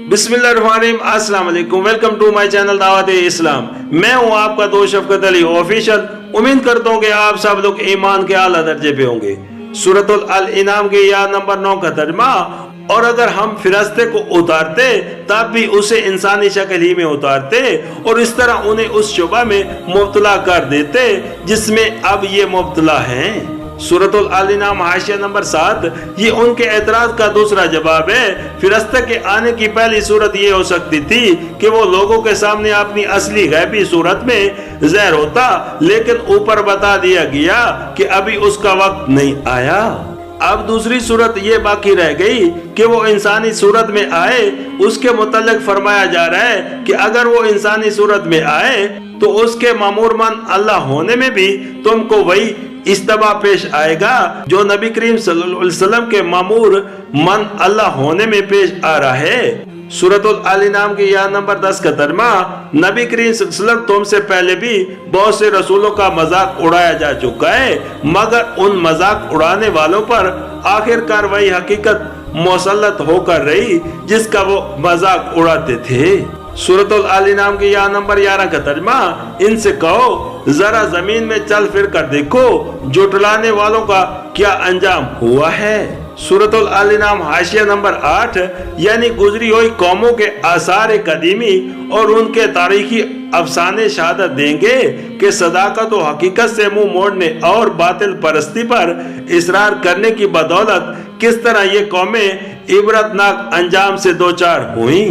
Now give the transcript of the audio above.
बिस्मिल्लाहिर्रहमानिर्रहीम, अस्सलाम वालेकुम। वेलकम टू माय चैनल दावत इस्लाम। मैं हूं आपका दोस्त शफकत अली ऑफिशियल। उम्मीद करता हूं कि आप सब लोग ईमान के आला दर्जे पे होंगे। सूरतुल अल इनाम के या नंबर 9 का तर्जमा, और अगर हम फिरस्ते को उतारते तब भी उसे इंसानी शक्ल ही में उतारते और इस तरह उन्हें उस शुबा में मुब्तला कर देते जिसमें अब ये मुब्तला हैं। सूरतुल अल इनाम हाशिया नंबर 7। ये उनके एतराज का दूसरा जवाब है। फिरस्ते के आने की पहली सूरत ये हो सकती थी कि वो लोगों के सामने अपनी असली गैबी सूरत में ज़ाहिर होता, लेकिन ऊपर बता दिया गया कि अभी उसका वक्त नहीं आया। अब दूसरी सूरत ये बाकी रह गई कि वो इंसानी सूरत में आए। उसके मुतल्लिक फरमाया जा रहा है कि अगर वो इंसानी सूरत में आए तो उसके मामूर मन अल्लाह होने में भी तुमको वही इस्तबा पेश आएगा जो नबी करीम सल्लल्लाहु अलैहि वसल्लम के मामूर मन अल्लाह होने में पेश आ रहा है। सूरतुल अल इनाम के या नंबर 10 का तर्जमा, नबी करीम सल्लल्लाहु अलैहि वसल्लम तुमसे पहले भी बहुत से रसूलों का मजाक उड़ाया जा चुका है, मगर उन मजाक उड़ाने वालों पर आखिरकार वही हकीकत मुसल्लत होकर रही जिसका वो मजाक उड़ाते थे। सूरतुल अल इनाम के या नंबर 11 का तर्जमा, इनसे कहो जरा जमीन में चल फिर कर देखो जुटलाने वालों का क्या अंजाम हुआ है। सूरतुल अल इनाम हाशिया नंबर 8, यानी गुजरी हुई कौमों के आसार कदीमी और उनके तारीखी अफसाने शहादत देंगे कि सदाकत और हकीकत से मुंह मोड़ने और बातिल परस्ती पर इसरार करने की बदौलत किस तरह ये कौमें इबरतनाक अंजाम से दो चार हुई।